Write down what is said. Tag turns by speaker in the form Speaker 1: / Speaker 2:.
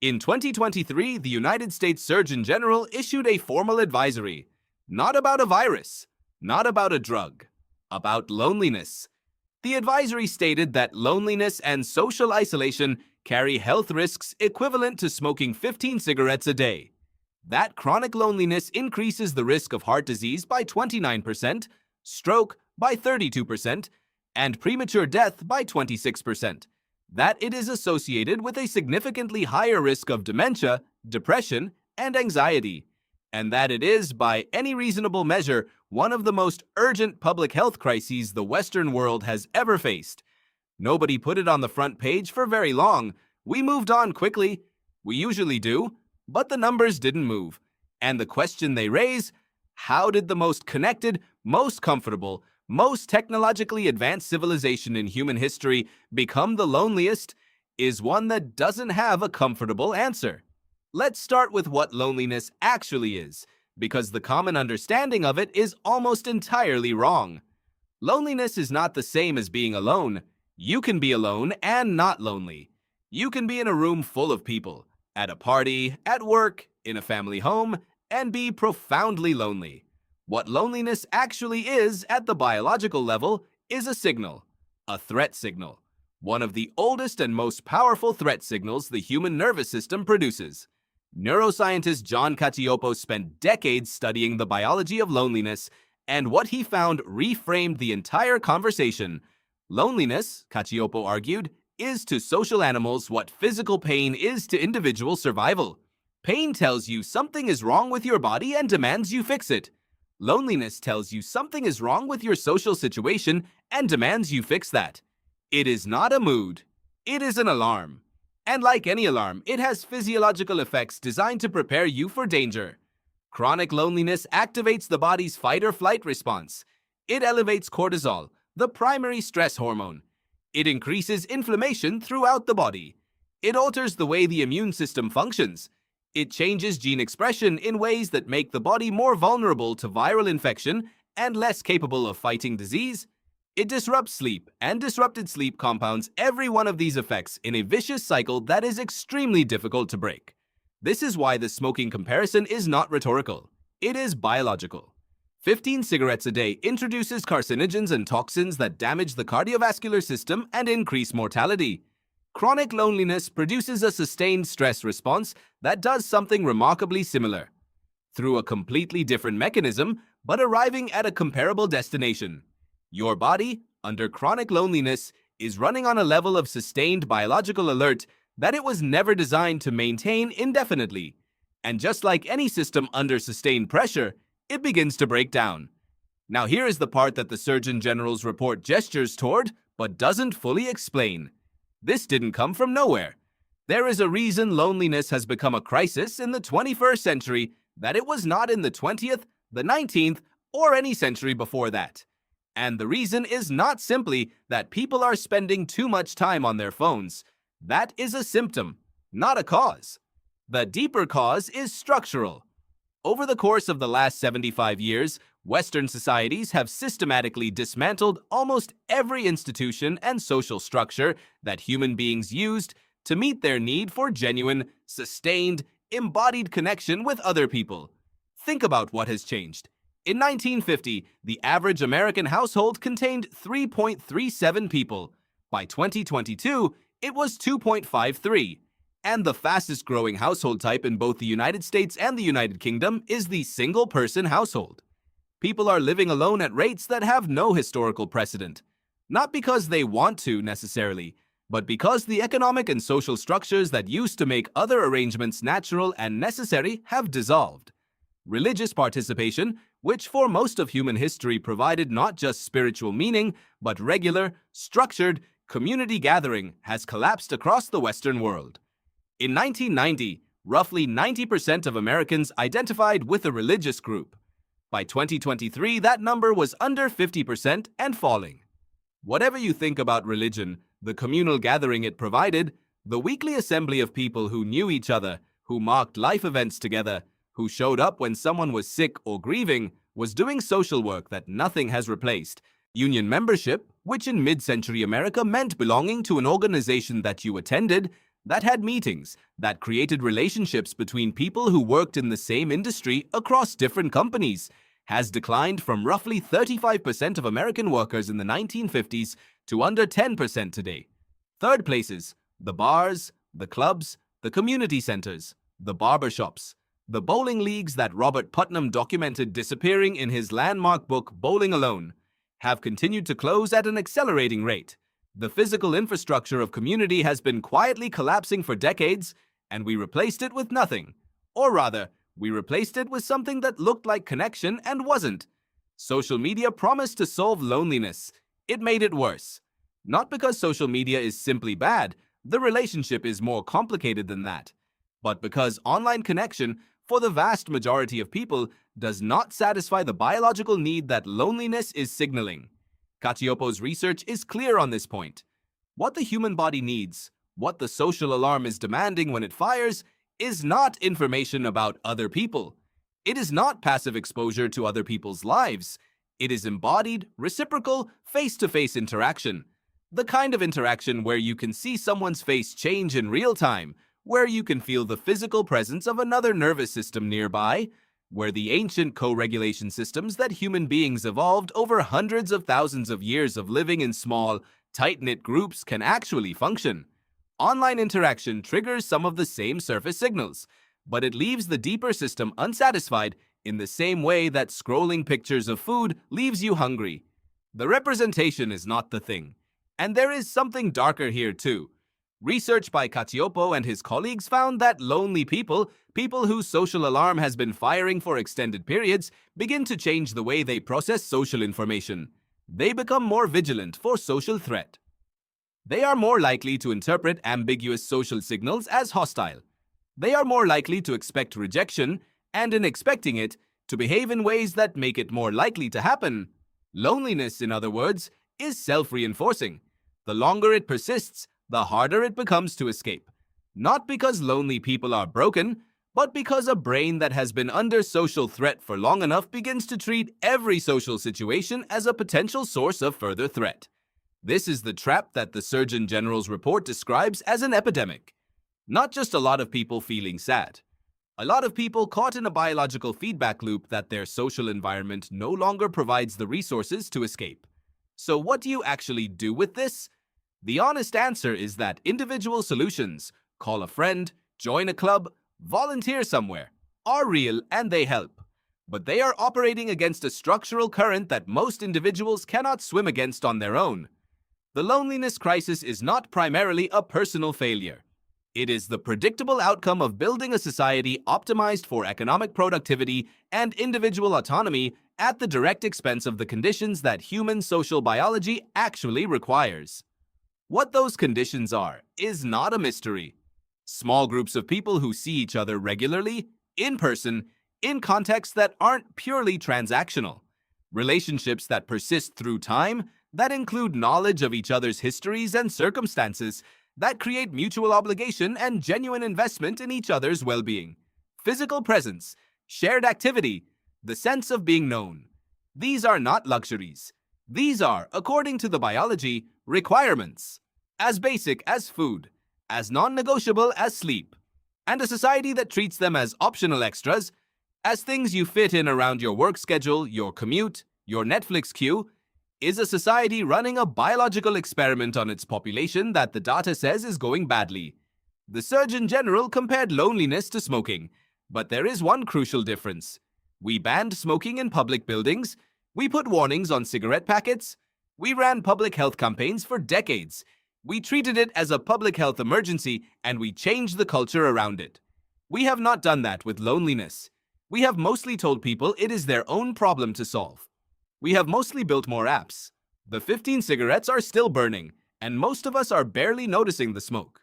Speaker 1: In 2023, the United States Surgeon General issued a formal advisory, not about a virus, not about a drug, about loneliness. The advisory stated that loneliness and social isolation carry health risks equivalent to smoking 15 cigarettes a day. That chronic loneliness increases the risk of heart disease by 29%, stroke by 32%, and premature death by 26%. That it is associated with a significantly higher risk of dementia, depression, and anxiety, and that it is, by any reasonable measure, one of the most urgent public health crises the Western world has ever faced. Nobody put it on the front page for very long. We moved on quickly. We usually do, but the numbers didn't move. And the question they raise, how did the most connected, most comfortable, most technologically advanced civilization in human history become the loneliest, is one that doesn't have a comfortable answer. Let's start with what loneliness actually is, because the common understanding of it is almost entirely wrong. Loneliness is not the same as being alone. You can be alone and not lonely. You can be in a room full of people, at a party, at work, in a family home, and be profoundly lonely. What loneliness actually is at the biological level is a signal, a threat signal, one of the oldest and most powerful threat signals the human nervous system produces. Neuroscientist John Cacioppo spent decades studying the biology of loneliness, and what he found reframed the entire conversation. Loneliness, Cacioppo argued, is to social animals what physical pain is to individual survival. Pain tells you something is wrong with your body and demands you fix it. Loneliness tells you something is wrong with your social situation and demands you fix that. It is not a mood. It is an alarm. And like any alarm, it has physiological effects designed to prepare you for danger. Chronic loneliness activates the body's fight-or-flight response. It elevates cortisol, the primary stress hormone. It increases inflammation throughout the body. It alters the way the immune system functions. It changes gene expression in ways that make the body more vulnerable to viral infection and less capable of fighting disease. It disrupts sleep, and disrupted sleep compounds every one of these effects in a vicious cycle that is extremely difficult to break. This is why the smoking comparison is not rhetorical. It is biological. 15 cigarettes a day introduces carcinogens and toxins that damage the cardiovascular system and increase mortality. Chronic loneliness produces a sustained stress response that does something remarkably similar, through a completely different mechanism, but arriving at a comparable destination. Your body, under chronic loneliness, is running on a level of sustained biological alert that it was never designed to maintain indefinitely. And just like any system under sustained pressure, it begins to break down. Now here is the part that the Surgeon General's report gestures toward, but doesn't fully explain. This didn't come from nowhere. There is a reason loneliness has become a crisis in the 21st century that it was not in the 20th, the 19th, or any century before that. And the reason is not simply that people are spending too much time on their phones. That is a symptom, not a cause. The deeper cause is structural. Over the course of the last 75 years, Western societies have systematically dismantled almost every institution and social structure that human beings used to meet their need for genuine, sustained, embodied connection with other people. Think about what has changed. In 1950, the average American household contained 3.37 people. By 2022, it was 2.53. And the fastest growing household type in both the United States and the United Kingdom is the single-person household. People are living alone at rates that have no historical precedent. Not because they want to, necessarily, but because the economic and social structures that used to make other arrangements natural and necessary have dissolved. Religious participation, which for most of human history provided not just spiritual meaning, but regular, structured, community gathering, has collapsed across the Western world. In 1990, roughly 90% of Americans identified with a religious group. By 2023, that number was under 50% and falling. Whatever you think about religion, the communal gathering it provided, the weekly assembly of people who knew each other, who marked life events together, who showed up when someone was sick or grieving, was doing social work that nothing has replaced. Union membership, which in mid-century America meant belonging to an organization that you attended, that had meetings, that created relationships between people who worked in the same industry across different companies, has declined from roughly 35% of American workers in the 1950s to under 10% today. Third places: the bars, the clubs, the community centers, the barbershops, the bowling leagues that Robert Putnam documented disappearing in his landmark book Bowling Alone, have continued to close at an accelerating rate. The physical infrastructure of community has been quietly collapsing for decades, and we replaced it with nothing. Or rather, we replaced it with something that looked like connection and wasn't. Social media promised to solve loneliness. It made it worse. Not because social media is simply bad, the relationship is more complicated than that, but because online connection, for the vast majority of people, does not satisfy the biological need that loneliness is signaling. Cacioppo's research is clear on this point. What the human body needs, what the social alarm is demanding when it fires, is not information about other people. It is not passive exposure to other people's lives. It is embodied, reciprocal, face-to-face interaction. The kind of interaction where you can see someone's face change in real time, where you can feel the physical presence of another nervous system nearby, where the ancient co-regulation systems that human beings evolved over hundreds of thousands of years of living in small, tight-knit groups can actually function. Online interaction triggers some of the same surface signals, but it leaves the deeper system unsatisfied in the same way that scrolling pictures of food leaves you hungry. The representation is not the thing. And there is something darker here too. Research by Cacioppo and his colleagues found that lonely people, people whose social alarm has been firing for extended periods, begin to change the way they process social information. They become more vigilant for social threat. They are more likely to interpret ambiguous social signals as hostile. They are more likely to expect rejection, and in expecting it, to behave in ways that make it more likely to happen. Loneliness, in other words, is self-reinforcing. The longer it persists, the harder it becomes to escape. Not because lonely people are broken, but because a brain that has been under social threat for long enough begins to treat every social situation as a potential source of further threat. This is the trap that the Surgeon General's report describes as an epidemic. Not just a lot of people feeling sad. A lot of people caught in a biological feedback loop that their social environment no longer provides the resources to escape. So what do you actually do with this? The honest answer is that individual solutions, call a friend, join a club, volunteer somewhere, are real and they help. But they are operating against a structural current that most individuals cannot swim against on their own. The loneliness crisis is not primarily a personal failure. It is the predictable outcome of building a society optimized for economic productivity and individual autonomy at the direct expense of the conditions that human social biology actually requires. What those conditions are is not a mystery. Small groups of people who see each other regularly, in person, in contexts that aren't purely transactional. Relationships that persist through time, that include knowledge of each other's histories and circumstances, that create mutual obligation and genuine investment in each other's well-being. Physical presence, shared activity, the sense of being known. These are not luxuries. These are, according to the biology, requirements. As basic as food, as non-negotiable as sleep. And a society that treats them as optional extras, as things you fit in around your work schedule, your commute, your Netflix queue, is a society running a biological experiment on its population that the data says is going badly. The Surgeon General compared loneliness to smoking, but there is one crucial difference. We banned smoking in public buildings, we put warnings on cigarette packets, we ran public health campaigns for decades, we treated it as a public health emergency, and we changed the culture around it. We have not done that with loneliness. We have mostly told people it is their own problem to solve. We have mostly built more apps. The 15 cigarettes are still burning, and most of us are barely noticing the smoke.